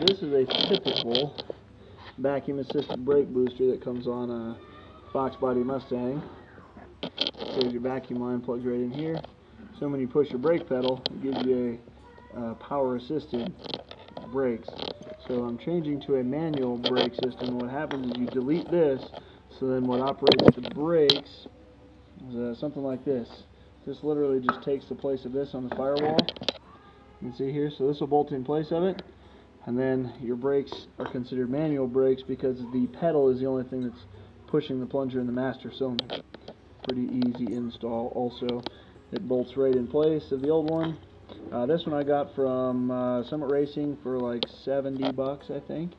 This is a typical vacuum assisted brake booster that comes on a Foxbody Mustang. There's your vacuum line, plugs right in here. So when you push your brake pedal, it gives you a power assisted brakes. So I'm changing to a manual brake system. What happens is you delete this, so then what operates the brakes is something like this. This literally just takes the place of this on the firewall. You can see here, so this will bolt in place of it, and then your brakes are considered manual brakes because the pedal is the only thing that's pushing the plunger in the master cylinder. Pretty easy install. Also, it bolts right in place of the old one. This one I got from Summit Racing for like $70, I think.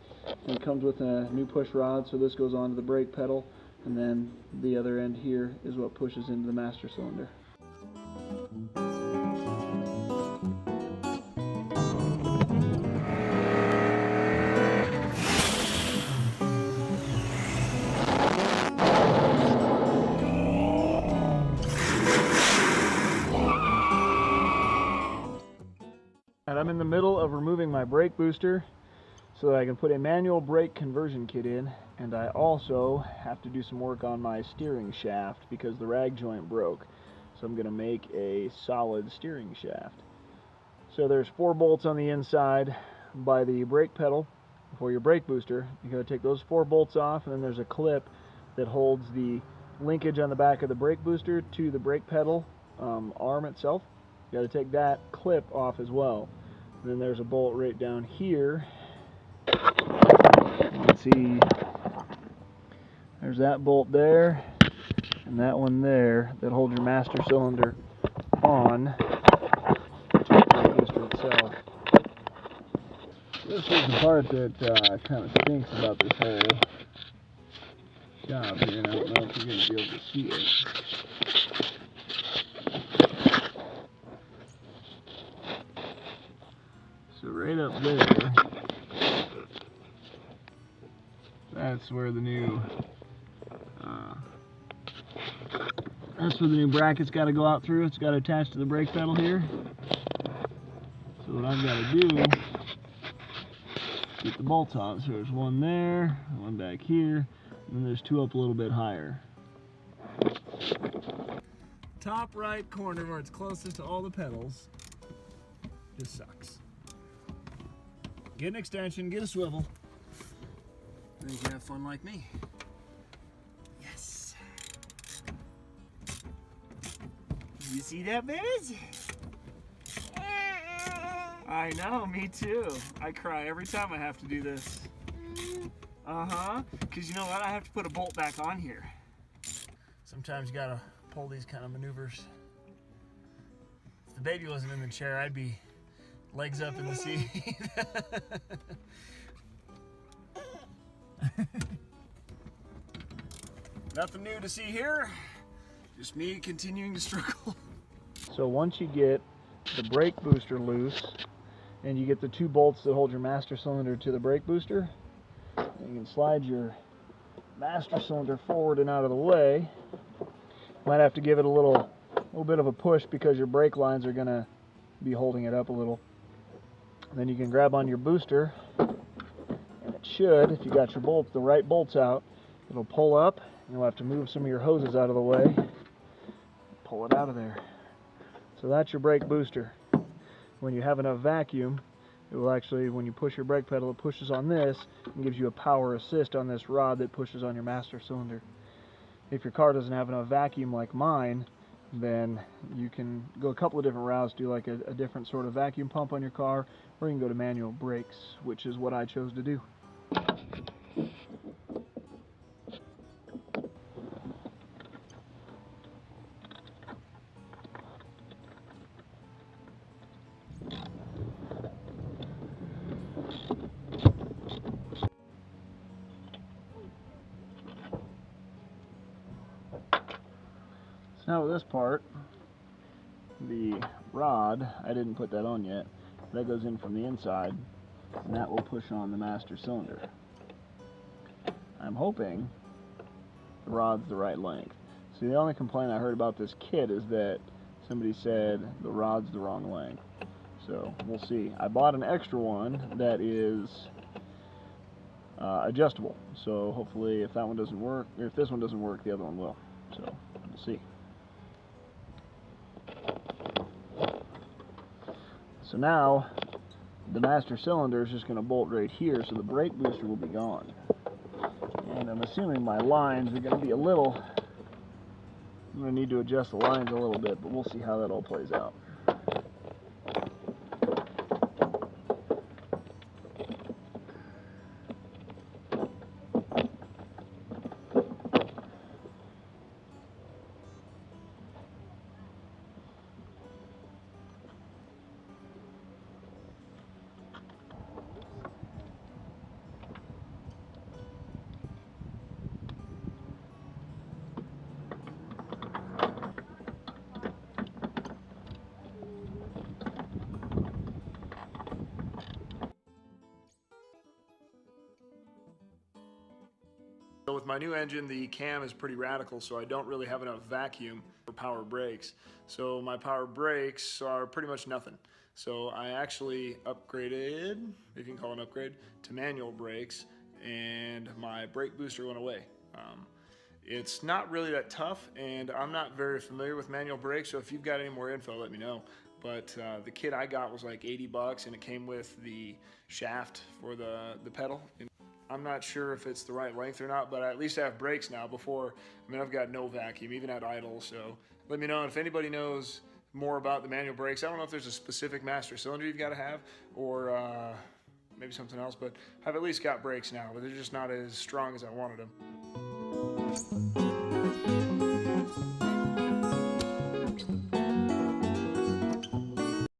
And it comes with a new push rod, so this goes onto the brake pedal, and then the other end here is what pushes into the master cylinder. And I'm in the middle of removing my brake booster so that I can put a manual brake conversion kit in, and I also have to do some work on my steering shaft because the rag joint broke. So I'm going to make a solid steering shaft. So there's 4 bolts on the inside by the brake pedal for your brake booster. You got to take those 4 bolts off, and then there's a clip that holds the linkage on the back of the brake booster to the brake pedal arm itself. You got to take that clip off as well. And then there's a bolt right down here. You can see there's that bolt there and that one there that holds your master cylinder on to the brake booster itself. This is the part that kind of stinks about this whole job here, and I don't know if you're going to be able to see it. So right up there, that's where the new bracket's got to go out through. It's got to attach to the brake pedal here. So what I've got to do is get the bolts on. So there's one there, one back here, and then there's 2 up a little bit higher. Top right corner where it's closest to all the pedals just sucks. Get an extension, get a swivel, and you can have fun like me. Yes. You see that, babies? I know, me too. I cry every time I have to do this. Because you know what? I have to put a bolt back on here. Sometimes you gotta pull these kind of maneuvers. If the baby wasn't in the chair, I'd be legs up in the seat. Nothing new to see here. Just me continuing to struggle. So once you get the brake booster loose and you get the 2 bolts that hold your master cylinder to the brake booster, you can slide your master cylinder forward and out of the way. Might have to give it a little bit of a push because your brake lines are going to be holding it up a little. Then you can grab on your booster, and it should, if you got your bolts, the right bolts out, it'll pull up. You'll have to move some of your hoses out of the way, pull it out of there. So that's your brake booster. When you have enough vacuum, it will actually, when you push your brake pedal, it pushes on this and gives you a power assist on this rod that pushes on your master cylinder. If your car doesn't have enough vacuum like mine, then you can go a couple of different routes, do like a different sort of vacuum pump on your car, or you can go to manual brakes, which is what I chose to do. So now with this part, the rod, I didn't put that on yet, that goes in from the inside, and that will push on the master cylinder. I'm hoping the rod's the right length. See, the only complaint I heard about this kit is that somebody said the rod's the wrong length. So we'll see. I bought an extra one that is adjustable. So hopefully if that one doesn't work, or if this one doesn't work, the other one will. So we'll see. So now the master cylinder is just going to bolt right here, so the brake booster will be gone. And I'm assuming my lines are going to be a little, I'm going to need to adjust the lines a little bit, but we'll see how that all plays out. So with my new engine, the cam is pretty radical, so I don't really have enough vacuum for power brakes. So my power brakes are pretty much nothing. So I actually upgraded, if you can call it an upgrade, to manual brakes, and my brake booster went away. It's not really that tough, and I'm not very familiar with manual brakes, so if you've got any more info, let me know. But the kit I got was like 80 bucks, and it came with the shaft for the pedal. I'm not sure if it's the right length or not, but I at least have brakes now. Before, I mean, I've got no vacuum, even at idle, so let me know. And if anybody knows more about the manual brakes, I don't know if there's a specific master cylinder you've got to have, or maybe something else, but I've at least got brakes now, but they're just not as strong as I wanted them.